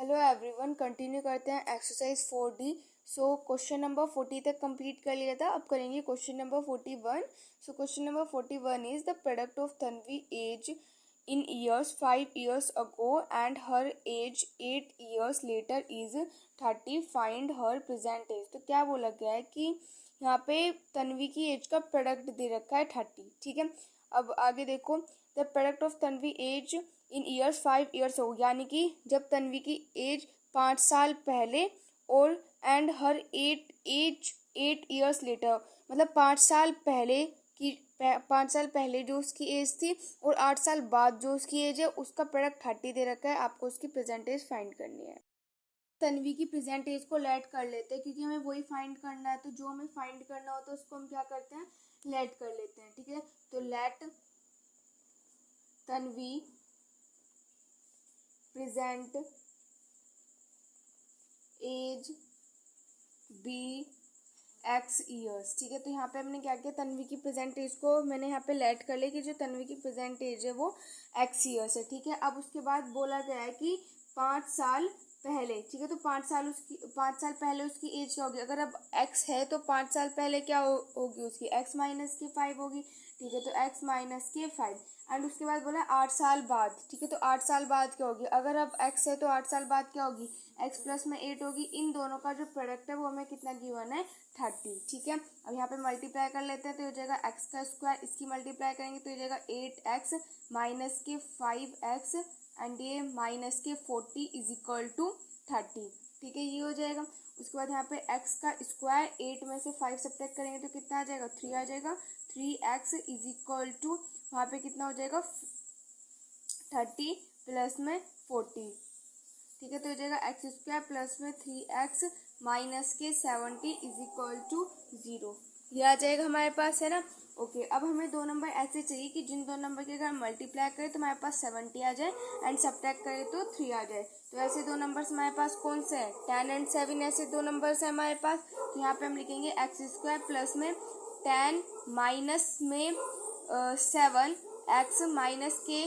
Hello everyone, continue करते हैं exercise 4D। सो question number 40 तक कंप्लीट कर लिया था, अब करेंगे question number 41। So question number 41 is the product of Tanvi age in years 5 years ago and her age 8 years later is 30। Find her present age. तो क्या बोला गया है कि यहाँ पे तन्वी की एज का प्रोडक्ट दे रखा है 30। ठीक है, अब आगे देखो, the product of Tanvi age in years 5 years हो, यानी कि जब तन्वी की एज 5 साल पहले और एंड हर 8 years लेटर, मतलब 5 साल पहले की 5 साल पहले जो उसकी एज थी और 8 साल बाद जो उसकी एज है उसका प्रोडक्ट 30 दे रखा है। आपको उसकी प्रेजेंट एज फाइंड करनी है। तन्वी की प्रेजेंट एज को लेट कर लेते हैं क्योंकि हमें वही फाइंड करना है। तो जो हमें फाइंड करना होता है उसको हम क्या करते हैं, लेट कर लेते हैं। ठीक है, तो let Tanvi present age be x years. ठीक है, तो यहाँ पे हमने क्या किया, तन्वी की प्रेजेंट एज को मैंने यहाँ पे लेट कर लिया कि जो तन्वी की प्रेजेंट एज है वो एक्स ईयर्स है। ठीक है, अब उसके बाद बोला गया है कि 5 साल पहले। ठीक है, तो 5 साल पहले उसकी एज क्या होगी। अगर अब एक्स है तो 5 साल पहले क्या होगी उसकी, एक्स माइनस के 5 होगी। ठीक है, तो एक्स माइनस के 5 एंड उसके बाद बोला 8 साल बाद। ठीक है, तो 8 साल बाद क्या होगी, अगर अब एक्स है तो 8 साल बाद क्या होगी, एक्स प्लस में 8 होगी। इन दोनों का जो प्रोडक्ट है वो हमें कितना गिवन है, 30। ठीक है, अब यहाँ पे मल्टीप्लाई कर लेते हैं तो हो जाएगा एक्स का स्क्वायर, इसकी मल्टीप्लाई करेंगे तो हो जाएगा 8x माइनस के 5x एंड ये माइनस के 40 इज इक्वल टू 30। ठीक है, ये हो जाएगा। उसके बाद यहाँ पे x का स्क्वायर, 8 में से 5 सब्ट्रैक्ट करेंगे तो कितना आ जाएगा, 3 आ जाएगा। 3x इज इक्वल टू वहाँ पे कितना हो जाएगा, 30 प्लस में 40। ठीक है, तो हो जाएगा एक्स स्क्वायर प्लस में 3x माइनस के 70 इज इक्वल टू 0। ये आ जाएगा हमारे पास, है ना। ओके, अब हमें दो नंबर ऐसे चाहिए कि जिन दो नंबर के अगर मल्टीप्लाई करें तो हमारे पास 70 आ जाए एंड सब्ट्रैक्ट करें तो 3 आ जाए। तो ऐसे दो नंबर्स हमारे पास कौन से हैं, 10 एंड 7, ऐसे दो नंबर्स हैं हमारे पास। तो यहाँ पे हम लिखेंगे एक्स स्क्वायर प्लस में 10 माइनस में 7 एक्स माइनस के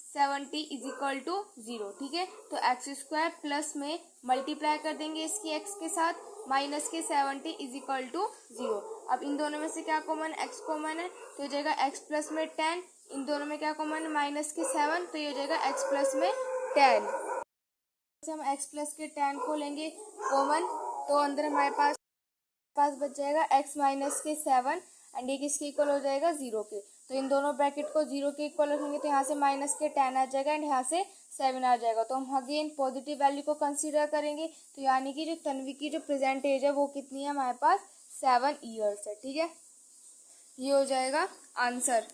70 इज इक्वल टू 0। ठीक है, तो एक्स स्क्वायर प्लस में मल्टीप्लाई कर देंगे इसकी एक्स के साथ, माइनस के 70 इज इक्वल टू 0। अब इन दोनों में से क्या कॉमन, एक्स कॉमन है तो हो जाएगा एक्स प्लस में 10। इन दोनों में क्या कॉमन है, माइनस के 7, तो ये हो जाएगा एक्स प्लस में 10। हम एक्स प्लस के 10 को लेंगे कॉमन, तो अंदर हमारे पास बच जाएगा x माइनस के 7 एंड ये किसके इक्वल हो जाएगा, 0 के। तो इन दोनों ब्रैकेट को 0 के इक्वल रखेंगे तो यहाँ से माइनस के 10 आ जाएगा एंड यहाँ से 7 आ जाएगा। तो हम अगेन पॉजिटिव वैल्यू को कंसीडर करेंगे, तो यानी कि जो तन्वी की जो प्रेजेंट एज है वो कितनी है हमारे पास, 7 years है। ठीक है, ये हो जाएगा आंसर।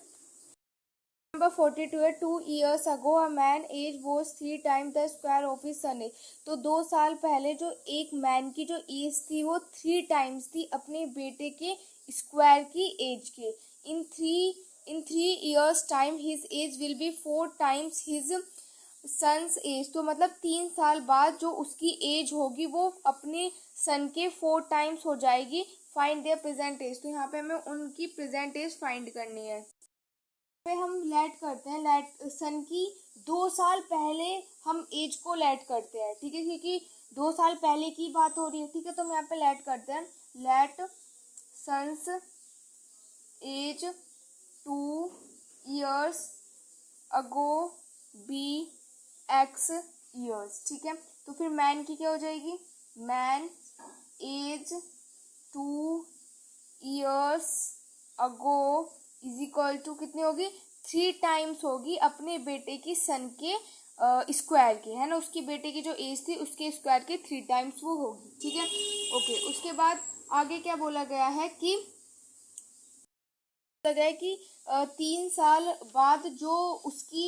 नंबर 42 है, 2 years ago a man age was 3 times the square of his son age. तो 2 साल पहले जो एक मैन की जो एज थी वो 3 times थी अपने बेटे के स्क्वायर की एज के। In three years time his age will be 4 times his son's age. तो मतलब 3 साल बाद जो उसकी एज होगी वो अपने सन के 4 times हो जाएगी। Find their present age. तो यहाँ पे हमें उनकी प्रेजेंट एज फाइंड करनी है। पे हम लेट करते हैं, लेट सन की 2 साल पहले हम एज को लेट करते हैं। ठीक है, क्योंकि 2 साल पहले की बात हो रही है। ठीक है, तो हम यहाँ पे लेट करते हैं, let son's age 2 years ago be x years. ठीक है, तो फिर मैन की क्या हो जाएगी, man age 2 years ago is equal to कितनी होगी, 3 times होगी अपने बेटे की सन के स्क्वायर के, है ना। उसकी बेटे की जो एज थी उसके स्क्वायर के 3 times वो होगी। ठीक है, ओके। उसके बाद आगे क्या बोला गया है कि 3 साल बाद जो उसकी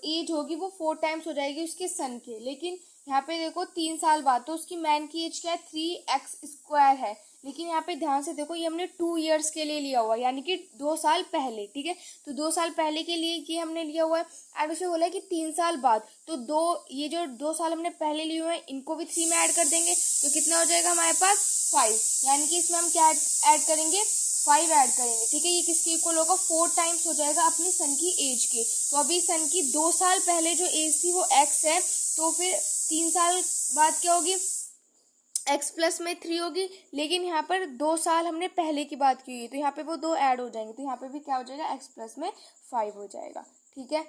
एज होगी वो 4 times हो जाएगी उसके सन के। लेकिन यहाँ पे देखो 3 साल बाद तो उसकी मैन की एज क्या है, 3x स्क्वायर है। लेकिन यहाँ पे ध्यान से देखो, ये हमने 2 years के लिए लिया हुआ है, यानी कि 2 साल पहले। ठीक है, तो 2 साल पहले के लिए ये हमने लिया हुआ है एंड उसे बोला है कि 3 साल बाद। तो ये जो 2 साल हमने पहले लिए हुए हैं इनको भी 3 में ऐड कर देंगे तो कितना हो जाएगा हमारे पास, 5। यानी कि इसमें हम क्या ऐड करेंगे, 5 ऐड करेंगे, ठीक है। ये किसके इक्वल होगा, 4 टाइम्स हो जाएगा अपनी सन की एज के। तो अभी सन की 2 साल पहले जो एज थी वो x है, तो फिर 3 साल बाद क्या होगी, x प्लस में 3 होगी। लेकिन यहाँ पर 2 साल हमने पहले की बात की हुई, तो यहाँ पे वो 2 ऐड हो जाएंगे, तो यहाँ पे भी क्या हो जाएगा, x प्लस में 5 हो जाएगा, ठीक है।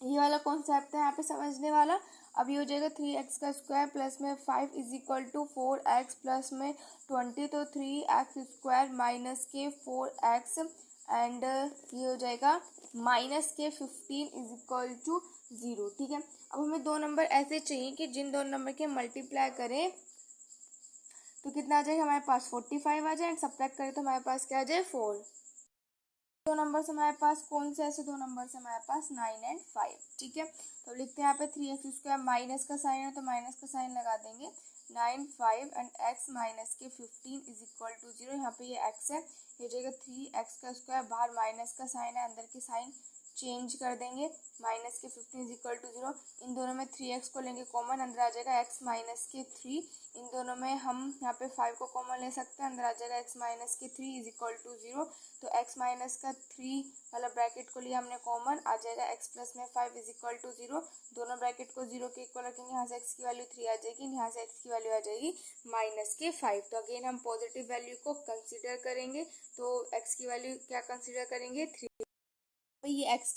ये वाला कॉन्सेप्ट है यहाँ पे समझने वाला। अब ये हो जाएगा 3x का स्क्वायर प्लस में 5 is equal to 4x plus में 20, तो 3x स्क्वायर माइनस के 4x एंड ये हो जाएगा माइनस के 15 इज इक्वल टू 0, ठीक है। अब हमें दो नंबर ऐसे चाहिए कि जिन दो नंबर के मल्टीप्लाई करें तो कितना आ जाएगा हमारे पास 45 आ जाए, एंड सब्ट्रैक्ट करें तो हमारे पास क्या आ जाए 4। दो नंबर्स हमारे पास कौन से, ऐसे दो नंबर्स हमारे पास 9 एंड 5, ठीक है। तो लिखते हैं यहाँ पे 3x स्क्वायर, माइनस का साइन है तो माइनस का साइन लगा देंगे, 9 5 एंड x माइनस के 15 इज इक्वल टू 0। यहाँ पे ये x है, ये जाएगा 3x का स्क्वायर, बाहर माइनस का साइन है, अंदर की साइन चेंज कर देंगे, माइनस के 15 इज इक्वल टू 0। इन दोनों में 3x को लेंगे कॉमन, अंदर आ जाएगा x माइनस के 3। इन दोनों में हम यहाँ पे 5 को कॉमन ले सकते हैं, अंदर आ जाएगा x माइनस के 3 इज इक्वल टू 0। तो x माइनस का 3 वाला ब्रैकेट को लिया हमने कॉमन, आ जाएगा x प्लस में 5 इज इक्वल टू 0। दोनों ब्रैकेट को 0 के इक्वल रखेंगे, यहाँ से x की वैल्यू 3 आ जाएगी, यहाँ से x की वैल्यू आ जाएगी माइनस के 5। तो अगेन हम पॉजिटिव वैल्यू को कंसिडर करेंगे, तो x की वैल्यू क्या कंसिडर करेंगे 3। ये x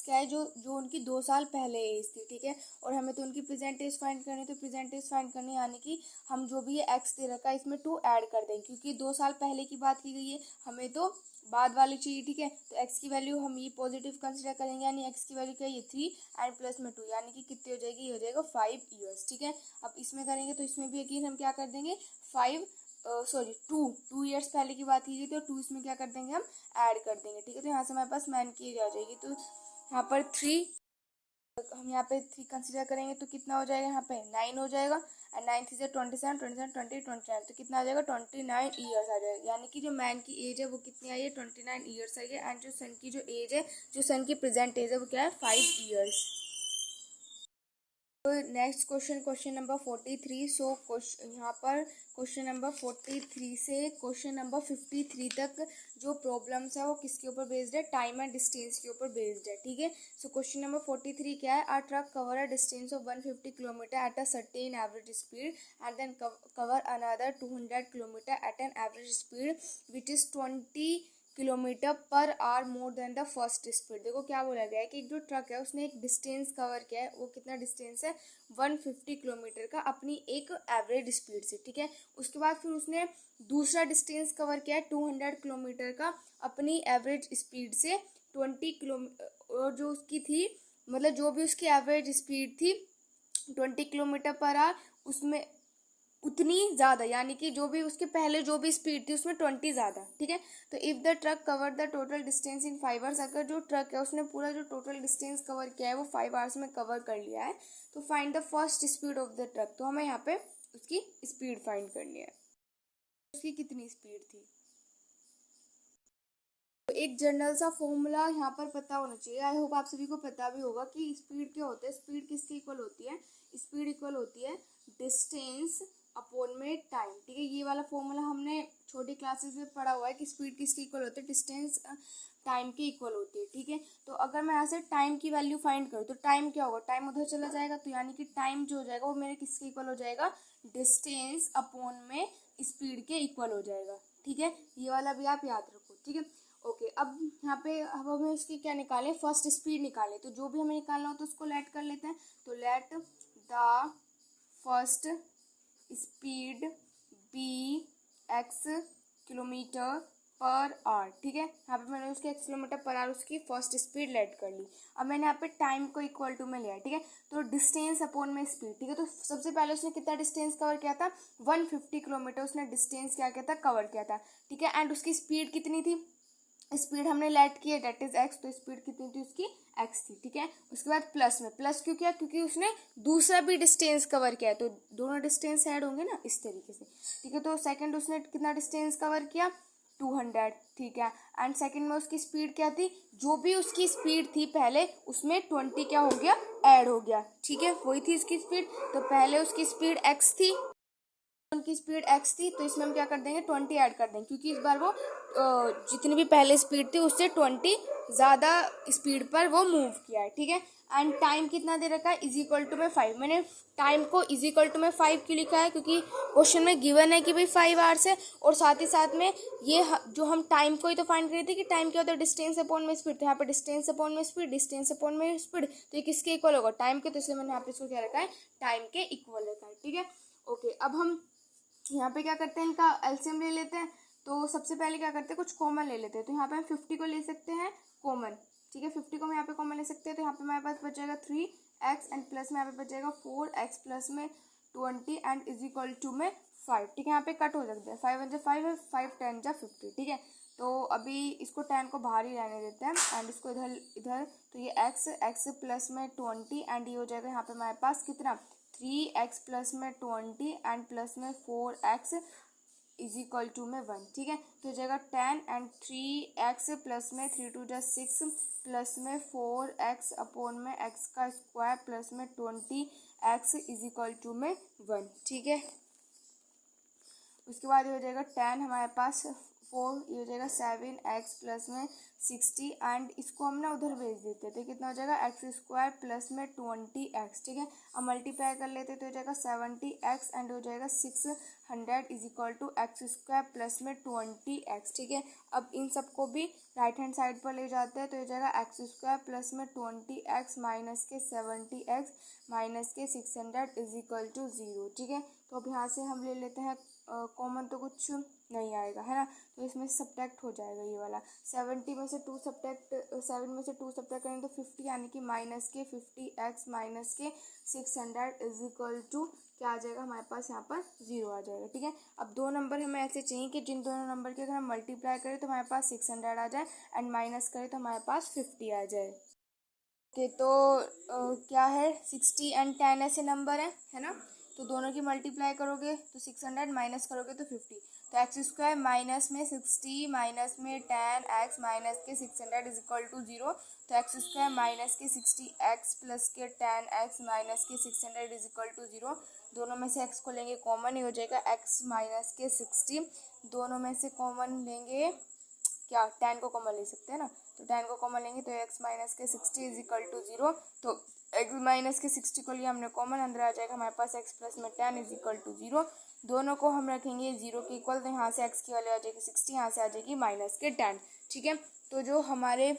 क्या है, जो उनकी 2 साल पहले एज थी, ठीक है। और हमें तो उनकी प्रेजेंट एज फाइंड करनी, तो प्रेजेंट एज फाइंड करनी यानी कि हम जो भी ये x दे रखा है इसमें 2 ऐड कर देंगे, क्योंकि 2 साल पहले की बात की गई है, हमें तो बाद वाली चाहिए, ठीक है। तो x की वैल्यू हम ये पॉजिटिव कंसिडर करेंगे, यानी x की वैल्यू क्या है, ये 3 एंड प्लस में 2, यानी कि कितनी हो जाएगी, ये हो जाएगा 5 ईयर्स, ठीक है। अब इसमें करेंगे तो इसमें भी अगेन हम क्या कर देंगे 2 ईयर्स पहले की बात की गई, तो 2 इसमें क्या कर देंगे हम ऐड कर देंगे, ठीक है। तो यहाँ से हमारे पास मैन की एज आ जाएगी, तो यहाँ पर 3 हम यहाँ पे 3 कंसिडर करेंगे तो कितना हो जाएगा, यहाँ पे 9 हो जाएगा, एंड 9 से 27 27 20 29, तो कितना आ जाएगा 29 ईयर्स आ जाएगा। यानी कि जो मैन की एज है वो कितनी आई है 29 ईयर्स आई है, एंड जो सन की जो एज है, जो सन की प्रेजेंट एज है वो क्या है 5 ईयर्स। तो नेक्स्ट क्वेश्चन नंबर 43। सो यहाँ पर क्वेश्चन नंबर 43 से क्वेश्चन नंबर 53 तक जो प्रॉब्लम्स है वो किसके ऊपर बेस्ड है, टाइम एंड डिस्टेंस के ऊपर बेस्ड है, ठीक है। सो क्वेश्चन नंबर 43 क्या है, a truck cover a distance of 150 kilometre at a certain average speed and then cover another 200 kilometre at an average speed which is 20 kilometre पर hour more than the first speed. देखो क्या बोला गया है कि एक जो ट्रक है उसने एक डिस्टेंस कवर किया है, वो कितना डिस्टेंस है 150 किलोमीटर का अपनी एक एवरेज स्पीड से, ठीक है। उसके बाद फिर उसने दूसरा डिस्टेंस कवर किया है 200 किलोमीटर का अपनी एवरेज स्पीड से 20 किलोमीटर, और जो उसकी थी मतलब जो भी उसकी एवरेज स्पीड थी 20 किलोमीटर पर आवर, उसमें उतनी ज़्यादा, यानी कि जो भी उसके पहले जो भी स्पीड थी उसमें 20 ज़्यादा, ठीक है। तो if the truck cover the total distance in 5 hours, अगर जो ट्रक है उसने पूरा जो टोटल डिस्टेंस कवर किया है वो 5 आवर्स में कवर कर लिया है, तो find the first speed of the truck. तो हमें यहाँ पे उसकी स्पीड फाइंड करनी है, उसकी कितनी स्पीड थी। तो एक जनरल सा फॉर्मूला यहाँ पर पता होना चाहिए, आई होप आप सभी को पता भी होगा कि स्पीड क्या होता है। स्पीड किसकी इक्वल होती है, स्पीड इक्वल होती है डिस्टेंस अपॉन में टाइम, ठीक है। ये वाला फॉर्मूला हमने छोटी क्लासेस में पढ़ा हुआ है कि स्पीड किसकी इक्वल होती है, डिस्टेंस टाइम की इक्वल होती है, ठीक है। तो अगर मैं यहाँ से टाइम की वैल्यू फाइंड करूँ तो टाइम क्या होगा, टाइम उधर चला जाएगा, तो यानी कि टाइम जो हो जाएगा वो मेरे किसके इक्वल हो जाएगा, डिस्टेंस अपॉन में स्पीड के इक्वल हो जाएगा, ठीक है। ये वाला भी आप याद रखो, ठीक है। ओके अब यहाँ पे अब हमें इसकी क्या निकालें, फर्स्ट स्पीड निकालें। तो जो भी हमें निकालना हो तो उसको लेट कर लेते हैं। तो let the first speed be x kilometre पर आवर, ठीक है। यहाँ पे मैंने उसके एक्स किलोमीटर पर आवर उसकी फर्स्ट स्पीड लेट कर ली। अब मैंने यहाँ पे टाइम को इक्वल टू में लिया, ठीक है। तो डिस्टेंस अपॉन में स्पीड, ठीक है। तो सबसे पहले उसने कितना डिस्टेंस कवर किया था, 150 किलोमीटर उसने डिस्टेंस क्या किया था, कवर किया था, ठीक है। एंड उसकी स्पीड कितनी थी, स्पीड हमने लेट की है डेट इज एक्स, तो स्पीड कितनी थी उसकी एक्स थी, ठीक है। उसके बाद प्लस में, प्लस क्यों किया, क्योंकि उसने दूसरा भी डिस्टेंस कवर किया है, तो दोनों डिस्टेंस ऐड होंगे ना इस तरीके से, ठीक है। तो सेकंड उसने कितना डिस्टेंस कवर किया 200, ठीक है। एंड सेकंड में उसकी स्पीड क्या थी, जो भी उसकी स्पीड थी पहले उसमें 20 क्या हो गया, ऐड हो गया, ठीक है। वही थी उसकी स्पीड, तो पहले उसकी स्पीड एक्स थी, उनकी स्पीड x थी, तो इसमें हम क्या कर देंगे 20 ऐड कर देंगे, क्योंकि इस बार वो जितनी भी पहले स्पीड थी उससे 20 ज़्यादा स्पीड पर वो मूव किया है, ठीक है। एंड टाइम कितना दे रखा है, इज इक्वल टू में 5। मैंने टाइम को इज इक्वल टू में 5 क्यों लिखा है, क्योंकि क्वेश्चन में गिवन है कि भाई 5 आवर्स है, और साथ ही साथ में ये जो हम टाइम को ही तो फाइंड कर रहे थे कि टाइम क्या होता है, डिस्टेंस अपॉन में स्पीड। तो यहाँ पे डिस्टेंस अपॉन में स्पीड, डिस्टेंस अपॉन में स्पीड, तो ये किसके इक्वल होगा, टाइम के। तो इसलिए मैंने यहाँ पे इसको क्या रखा है, टाइम के इक्वल रखा है, ठीक है। ओके, अब हम यहाँ पे क्या करते हैं, इनका एलसीएम ले लेते हैं। तो सबसे पहले क्या करते हैं, कुछ कॉमन ले लेते हैं। तो यहाँ पे हम 50 को ले सकते हैं कॉमन, ठीक है। 50 को हम यहाँ पे कॉमन ले सकते हैं। तो यहाँ पे हमारे पास बच जाएगा 3x एंड प्लस में यहाँ पे बच जाएगा 4x प्लस में 20 एंड इज इक्वल टू में 5, ठीक है। यहाँ पे कट हो सकते हैं, 5 1 जा 5 है, 5 10 जा 50, ठीक है। तो अभी इसको 10 को बाहर ही रहने देते हैं एंड इसको इधर इधर। तो ये x प्लस में 20 एंड ये हो जाएगा यहाँ पे हमारे पास कितना 3x प्लस में 20 एंड प्लस में 4x इज इक्वल टू में 1, ठीक है। तो हो जाएगा 10 एंड 3x प्लस में 3 2 जा 6 प्लस में 4x अपॉन में x का स्क्वायर प्लस में 20x इज इक्वल टू में 1, ठीक है। उसके बाद ये हो जाएगा 10 हमारे पास 4, ये हो जाएगा 7x प्लस में 60 एंड इसको हम ना उधर भेज देते हैं, तो कितना हो जाएगा एक्स स्क्वायर प्लस में 20x, ठीक है। अब मल्टीप्लाई कर लेते हैं, तो हो जाएगा 70x एंड हो जाएगा 600 is equal to x square plus में 20x, ठीक है। अब इन सबको भी राइट हैंड साइड पर ले जाते हैं, तो हो जाएगा एक्स स्क्वायर प्लस में 20x माइनस के 70x माइनस के 600 इज इक्वल टू 0, ठीक है। तो अब यहाँ से हम ले लेते हैं कॉमन, तो कुछ नहीं आएगा, है ना। तो इसमें सब्ट्रैक्ट हो जाएगा ये वाला 70 में से 2 सब्ट्रैक्ट 7 में से 2 सब्ट्रैक्ट करेंगे तो 50, यानी कि माइनस के 50x माइनस के 600 इज इक्वल टू क्या आ जाएगा हमारे पास, यहाँ पर 0 आ जाएगा, ठीक है। अब दो नंबर हमें ऐसे चाहिए कि जिन दोनों नंबर के अगर हम मल्टीप्लाई करें तो हमारे पास 600 आ जाए एंड माइनस करें तो हमारे पास 50 आ जाए। ओके, तो क्या है 60 एंड 10 ऐसे नंबर है ना। तो दोनों की मल्टीप्लाई करोगे तो 600 माइनस करोगे तो 50, तो एक्स स्क्वायर माइनस में 60 माइनस में 10x माइनस के 600 इज इक्वल टू 0। तो एक्स स्क्वायर माइनस के 60x प्लस के 10x माइनस के 600 इज इक्वल टू 0। दोनों में से x को लेंगे कॉमन, ये हो जाएगा x माइनस के 60। दोनों में से कॉमन लेंगे क्या, 10 को कॉमन ले सकते हैं ना। तो 10 को कॉमन लेंगे तो x माइनस के 60 इज इक्वल टू 0। तो x माइनस के 60 को लिया हमने कॉमन, अंदर आ जाएगा हमारे पास x प्लस में 10 इज इक्वल टू 0। दोनों को हम रखेंगे 0 के इक्वल, तो यहाँ से x की वैल्यू आ जाएगी 60, यहाँ से आ जाएगी माइनस के 10, ठीक है। तो जो हमारे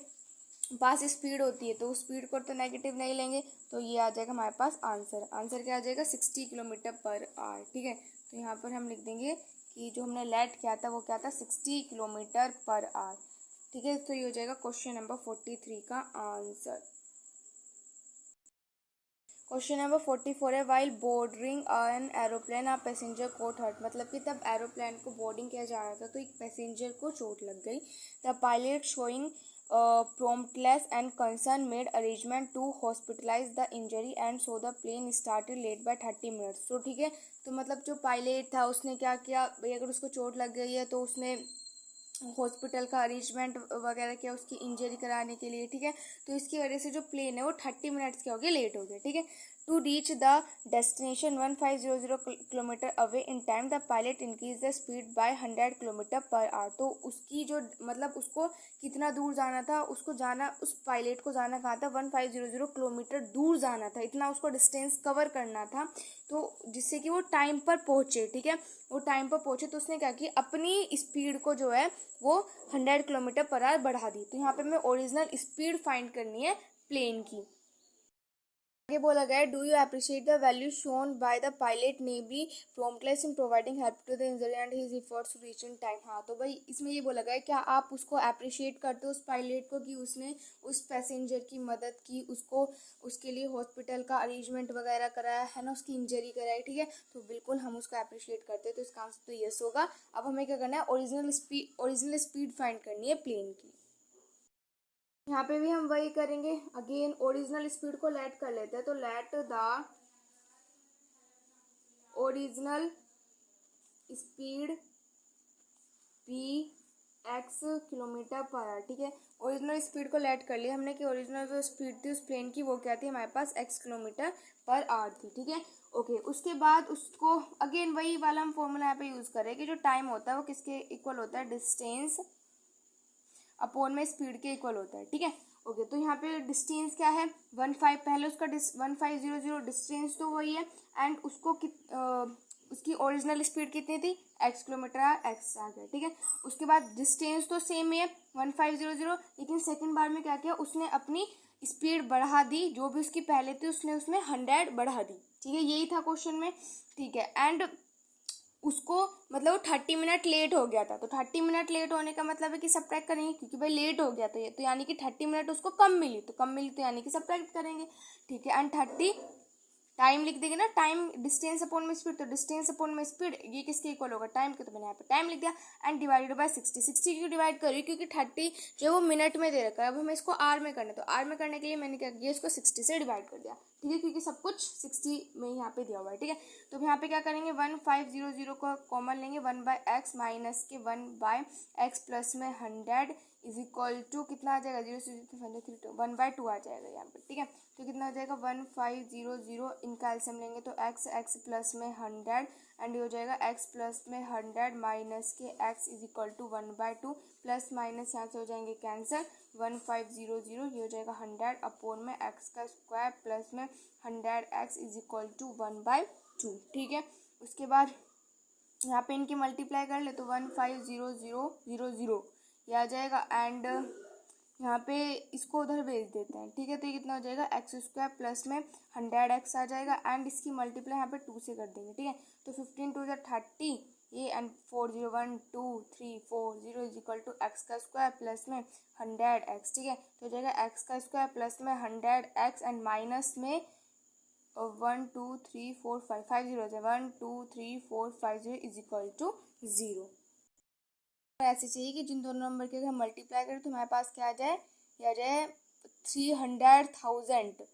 पास स्पीड होती है तो उस स्पीड को तो नेगेटिव नहीं लेंगे, तो ये आ जाएगा हमारे पास आंसर क्या आ जाएगा 60 किलोमीटर पर आवर, ठीक है। तो यहाँ पर हम लिख देंगे कि जो हमने लेट किया था वो क्या था 60 किलोमीटर पर आवर, ठीक है। तो ये हो जाएगा क्वेश्चन नंबर 43 का आंसर। क्वेश्चन नंबर 44 है, while boarding an aeroplane a passenger got hurt. मतलब कि तब एरोप्लेन को बोर्डिंग किया जा रहा था तो एक पैसेंजर को चोट लग गई। The pilot showing promptness and concern made arrangement to hospitalize the injury and so the plane started late by 30 minutes। तो ठीक है, तो मतलब जो पायलट था उसने क्या किया भाई, अगर उसको चोट लग गई है तो उसने हॉस्पिटल का अरेंजमेंट वगैरह किया उसकी इंजरी कराने के लिए, ठीक है। तो इसकी वजह से जो प्लेन है वो 30 मिनट्स के हो गए, लेट हो गया, ठीक है। To reach the destination 1500 kilometre away in time the pilot increase the speed by 100 kilometre पर आवर। तो उसकी जो मतलब उसको कितना दूर जाना था, उसको जाना उस पायलट को जाना कहाँ था 1500 किलोमीटर दूर जाना था, इतना उसको डिस्टेंस कवर करना था। तो जिससे कि वो टाइम पर पहुँचे, ठीक है। वो टाइम पर पहुँचे तो उसने क्या किया, अपनी स्पीड को जो है वो 100 किलोमीटर पर आवर बढ़ा दी। तो यहाँ पे हमें ओरिजिनल स्पीड फाइंड करनी है प्लेन की। आगे बोला गया, do you appreciate the value shown by the pilot namely promptness in providing help to the injury and his efforts to reach in time. हाँ, तो भाई इसमें ये बोला गया क्या आप उसको अप्रिशिएट करते हो उस पायलट को कि उसने उस पैसेंजर की मदद की, उसको उसके लिए हॉस्पिटल का अरेंजमेंट वगैरह कराया है ना, उसकी इंजरी कराई, ठीक है। तो बिल्कुल हम उसको अप्रिशिएट करते हैं, तो इसका आंसर तो यस होगा। अब हमें क्या करना है, ओरिजिनल स्पीड फाइंड करनी है प्लेन की। यहाँ पे भी हम वही करेंगे, अगेन ओरिजिनल स्पीड को लेट कर लेते हैं। तो let the original speed be x kilometre पर आवर, ठीक है। ओरिजिनल स्पीड को लेट कर लिया हमने कि ओरिजिनल जो स्पीड थी उस प्लेन की वो क्या थी हमारे पास x किलोमीटर पर आवर थी, ठीक है। ओके, उसके बाद उसको अगेन वही वाला हम फॉर्मूला यहाँ पे यूज कर रहे हैं कि जो टाइम होता है वो किसके इक्वल होता है, डिस्टेंस अपॉन में स्पीड के इक्वल होता है, ठीक है। ओके, तो यहाँ पे डिस्टेंस क्या है 15, पहले उसका 1500 डिस्टेंस तो वही है एंड उसको उसकी ओरिजिनल स्पीड कितनी थी x किलोमीटर x आ गया, ठीक है। उसके बाद डिस्टेंस तो सेम ही है 1500, लेकिन सेकंड बार में क्या किया उसने अपनी स्पीड बढ़ा दी, जो भी उसकी पहले थी उसने उसमें 100 बढ़ा दी, ठीक है। यही था क्वेश्चन में, ठीक है। एंड उसको मतलब वो 30 मिनट लेट हो गया था, तो 30 मिनट लेट होने का मतलब है कि सब्ट्रैक्ट करेंगे क्योंकि भाई लेट हो गया था ये, तो यानी कि 30 मिनट उसको कम मिली, तो कम मिली तो यानी कि सब्ट्रैक्ट करेंगे, ठीक है। एंड 30 टाइम लिख देंगे ना, टाइम डिस्टेंस अपॉन में स्पीड, तो डिस्टेंस अपॉन में स्पीड ये किसके इक्वल होगा टाइम के, तो मैंने यहाँ पे टाइम लिख दिया एंड डिवाइडेड बाय 60 क्यों डिवाइड करी क्योंकि 30 जो वो मिनट में दे रखा है, अब हमें इसको आर में करना है, तो आर में करने के लिए मैंने क्या किया इसको 60 से डिवाइड कर दिया, ठीक है, क्योंकि सब कुछ 60 में यहाँ पे दिया हुआ है, ठीक है। तो यहाँ पे क्या करेंगे 1500 को कॉमन लेंगे 1/x माइनस के 1/x प्लस में 100 इज इक्वल टू कितना आ जाएगा 0 से 1/2 आ जाएगा यहाँ पे, ठीक है। तो कितना हो जाएगा 1500, इनका एलसीएम लेंगे तो x प्लस में 100 एंड ये हो जाएगा x प्लस में 100 माइनस के x is equal to 1/2 plus minus यहाँ से हो जाएंगे कैंसर 1500 ये हो जाएगा 100 अपॉन में x का स्क्वायर प्लस में 100x इज इक्वल टू 1/2, ठीक है। उसके बाद यहाँ पे इनकी मल्टीप्लाई कर ले तो 150000 ये आ जाएगा एंड यहाँ पे इसको उधर भेज देते हैं, ठीक है। तो ये कितना हो जाएगा एक्स स्क्वायर प्लस में 100x आ जाएगा एंड इसकी मल्टीप्लाई यहाँ पे 2 से कर देंगे, ठीक है। तो 15 2 30 ये and 4 0 1 2 3 4 0 is equal to x का स्क्वायर प्लस में 100x, ठीक है। तो हो जाएगा एक्स का स्क्वायर प्लस में 100x एंड माइनस में 1 2 3 4 5 5 0 है 1 2 3 4 5 0 इज इक्वल टू 0। ऐसे चाहिए कि जिन दोनों नंबर के अगर हम मल्टीप्लाई करें तो हमारे पास क्या आ जाए, ये आ जाए 300,000,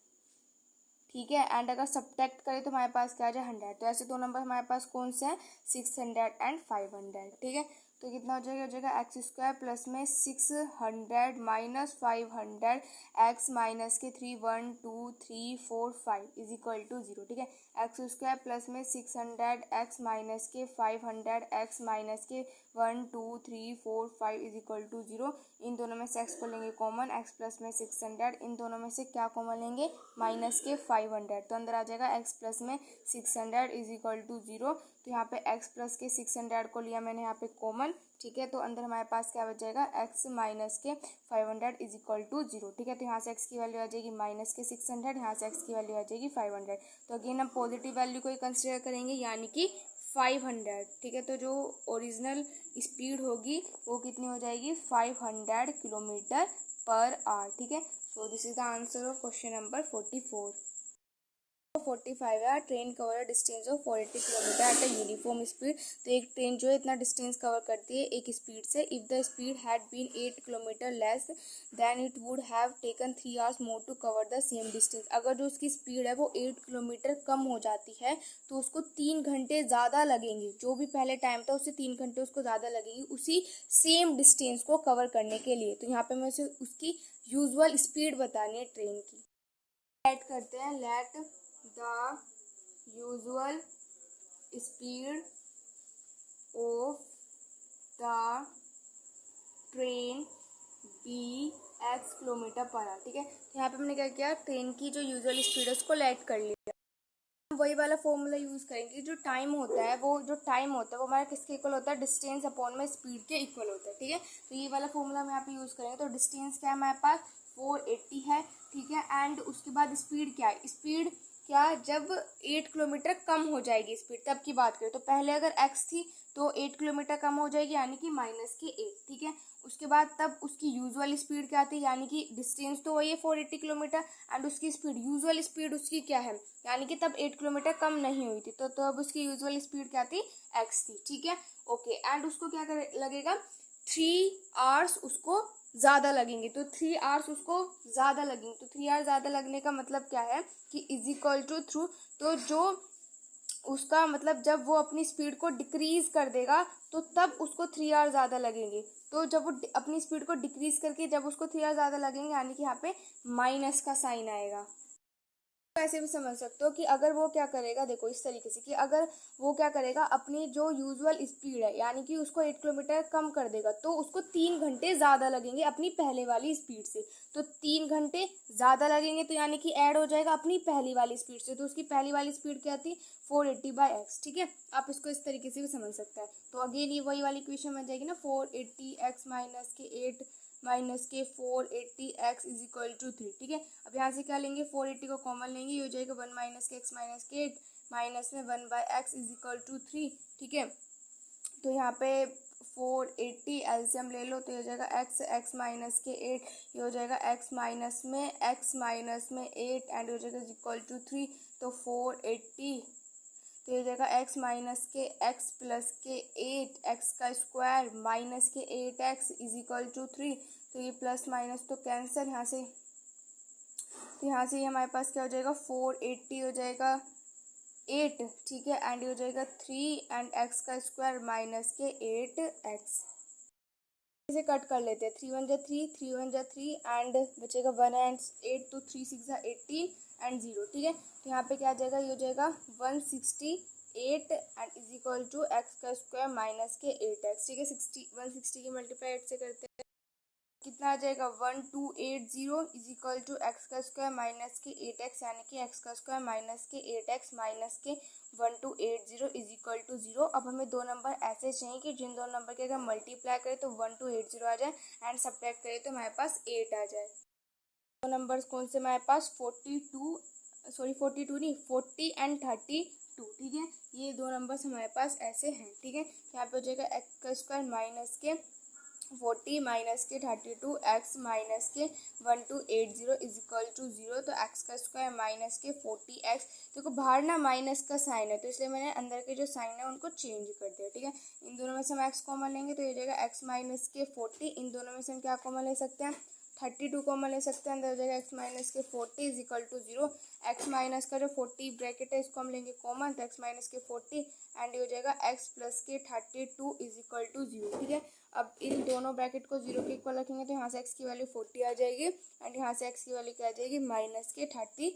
ठीक है। एंड अगर सब्ट्रैक्ट करें तो हमारे पास क्या आ जाए 100, तो ऐसे दो नंबर हमारे पास कौन से हैं 600 एंड 500, ठीक है। तो कितना हो जाएगा एक्स स्क्वायर प्लस में 600 माइनस 500 एक्स माइनस के 3 1 2 3 4 5 इज इक्वल टू 0, ठीक है। एक्स स्क्वायर प्लस में 600 एक्स माइनस के 500 एक्स माइनस के 1 2 3 4 5 इज इक्वल टू 0। इन दोनों में से एक्स को लेंगे कॉमन, एक्स प्लस में 600, इन दोनों में से क्या कॉमन लेंगे माइनस के 500, तो अंदर आ जाएगा एक्स प्लस में 600 इज इक्वल टू 0। तो यहाँ पे एक्स प्लस के 600 को लिया मैंने यहाँ पे कॉमन, ठीक है। तो अंदर हमारे पास क्या बच जाएगा एक्स माइनस के 500 इज इक्वल टू 0, ठीक है। तो यहाँ से एक्स की वैल्यू आ जाएगी माइनस के 600, यहाँ से एक्स की वैल्यू आ जाएगी 500। तो अगेन हम पॉजिटिव वैल्यू को ही कंसिडर करेंगे यानी कि 500, ठीक है। तो जो ओरिजिनल स्पीड होगी वो कितनी हो जाएगी 500 किलोमीटर पर आवर, ठीक है। So this is the answer of question number 44। 45 है train cover distance of 480 kilometre at a uniform speed. तो एक ट्रेन जो है इतना डिस्टेंस कवर करती है एक स्पीड से, if the speed had been 8 kilometre less than it would have taken 3 hours more to cover the same distance. अगर जो उसकी स्पीड है वो 8 किलोमीटर कम हो जाती है तो उसको 3 घंटे ज़्यादा लगेंगे, जो भी पहले टाइम था उससे 3 घंटे उसको ज़्यादा लगेगी उसी सेम डिस्टेंस को कवर करने के लिए। तो यहाँ पे मैं उसे उसकी यूजुअल स्पीड बतानी है ट्रेन की। ऐड करते हैं let the usual speed of the train be x kilometre पर आवर, ठीक है। तो यहाँ पे हमने क्या किया ट्रेन की जो यूजुअल स्पीड है उसको लेट कर लिया। वही वाला फॉर्मूला यूज़ करेंगे, जो टाइम होता है वो वो हमारा किसके इक्वल होता है डिस्टेंस अपॉन में स्पीड के इक्वल होता है, ठीक है। तो ये वाला फॉर्मूला हम यहाँ पे यूज़ करेंगे। तो डिस्टेंस क्या है हमारे पास 480 है, ठीक है। एंड उसके बाद स्पीड क्या है, स्पीड क्या जब 8 किलोमीटर कम हो जाएगी स्पीड तब की बात करें, तो पहले अगर x थी तो 8 किलोमीटर कम हो जाएगी यानी कि माइनस के 8, ठीक है। उसके बाद तब उसकी यूजुअल स्पीड क्या थी यानी कि डिस्टेंस तो वही है 480 किलोमीटर एंड उसकी स्पीड यूजुअल स्पीड उसकी क्या है यानी कि तब 8 किलोमीटर कम नहीं हुई थी, तो अब उसकी यूजुअल स्पीड क्या थी x थी, ठीक है। ओके, एंड उसको क्या लगेगा 3 आवर्स उसको ज़्यादा लगेंगे, तो 3 आवर्स उसको ज़्यादा लगेंगे। तो 3 आवर्स ज़्यादा लगने का मतलब क्या है कि इज इक्वल टू थ्रू, तो जो उसका मतलब जब वो अपनी स्पीड को डिक्रीज कर देगा तो तब उसको 3 आवर ज़्यादा लगेंगे। तो जब वो अपनी स्पीड को डिक्रीज करके जब उसको 3 आवर ज़्यादा लगेंगे यानी कि यहाँ पे माइनस का साइन आएगा। ऐसे भी समझ सकते हो कि अगर वो क्या करेगा, देखो इस तरीके से कि अगर वो क्या करेगा अपनी जो यूजुअल स्पीड है यानी कि उसको 8 किलोमीटर कम कर देगा तो उसको 3 घंटे ज़्यादा लगेंगे अपनी पहले वाली स्पीड से। तो 3 घंटे ज़्यादा लगेंगे तो यानी कि ऐड हो जाएगा अपनी पहली वाली स्पीड से। तो उसकी पहली वाली स्पीड क्या थी 480/x। ठीक है, आप इसको इस तरीके से भी समझ सकते हैं। तो अगेन ये वही वाली इक्वेशन बन जाएगी ना, 480x माइनस के 8 माइनस के 480x इज इक्वल टू 3। ठीक है, अब यहाँ से क्या लेंगे 480 को कॉमन लेंगे, ये हो जाएगा 1 माइनस के x माइनस के 8 माइनस में 1/x इज इक्वल टू 3। ठीक है, तो यहाँ पे 480 एलसीएम ले लो तो ये हो जाएगा x माइनस के 8, ये हो जाएगा x माइनस में 8 एंड हो जाएगा इक्वल टू 3। तो 480 तो ये हो जाएगा x माइनस के x प्लस के 8 x का स्क्वायर माइनस के 8x इज इक्वल टू 3। तो ये प्लस माइनस तो कैंसिल यहाँ से, तो यहाँ से हमारे पास क्या हो जाएगा 480 हो जाएगा 8। ठीक है, एंड हो जाएगा 3 एंड x का स्क्वायर माइनस के 8x। इसे कट कर लेते हैं, 3 1 जा 3, 3 1 जा 3 एंड बचेगा 1 एंड 8, तो 3 6 जा 18 एंड 0। ठीक है, तो यहाँ पे क्या आ जाएगा, ये हो जाएगा 168 and is equal to x का स्क्वायर माइनस के 8x। ठीक है, 160 की मल्टीप्लाई 8 से करते हैं कितना आ जाएगा 1280 इज इक्वल टू एक्स का स्क्वायर माइनस के 8x यानी कि एक्स का स्क्वायर माइनस के 8x माइनस के 1280 इज इक्वल टू 0। अब हमें दो नंबर ऐसे चाहिए कि जिन दो नंबर के अगर मल्टीप्लाई करें तो 1280 आ जाए एंड सब्ट्रैक्ट करें तो हमारे पास 8 आ जाए। दो नंबर्स कौन से हमारे पास 42 नहीं 40 एंड 32। ठीक है, ये दो नंबर्स हमारे पास ऐसे हैं। ठीक है, यहाँ पे हो जाएगा एक्स का स्क्वायर माइनस के 40 माइनस के 32 एक्स माइनस के 1280 इज इक्वल टू 0। तो एक्स का स्क्वायर माइनस के 40x, देखो बाहर ना माइनस का साइन है तो इसलिए मैंने अंदर के जो साइन है उनको चेंज कर दिया। ठीक है, इन दोनों में से हम एक्स कॉमन लेंगे तो ये हो जाएगा एक्स माइनस के 40। इन दोनों में से हम क्या कॉमन ले सकते हैं 32 कॉमन ले सकते हैं, अंदर हो जाएगा एक्स माइनस के 40 is equal to 0। X minus का जो 40 ब्रैकेट है इसको हम लेंगे कॉमन, तो एक्स माइनस के 40 एंड ये हो जाएगा एक्स प्लस के 32 इज इक्वल टू 0। ठीक है, अब इन दोनों ब्रैकेट को 0 के इक्वल रखेंगे तो यहाँ से एक्स की वैल्यू 40 आ जाएगी एंड यहाँ से एक्स की वैल्यू क्या आ जाएगी माइनस के 32।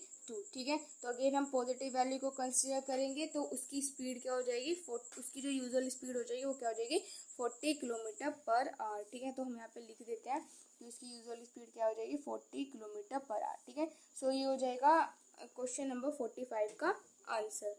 ठीक है, तो अगेन हम पॉजिटिव वैल्यू को कंसिडर करेंगे तो उसकी स्पीड क्या हो जाएगी, उसकी जो यूजुअल स्पीड हो जाएगी वो क्या हो जाएगी 40 किलोमीटर पर आवर। ठीक है, तो हम यहाँ पे लिख देते हैं तो इसकी यूजुअल स्पीड क्या हो जाएगी 40 किलोमीटर पर आवर। ठीक है, सो ये हो जाएगा क्वेश्चन नंबर 45 का आंसर।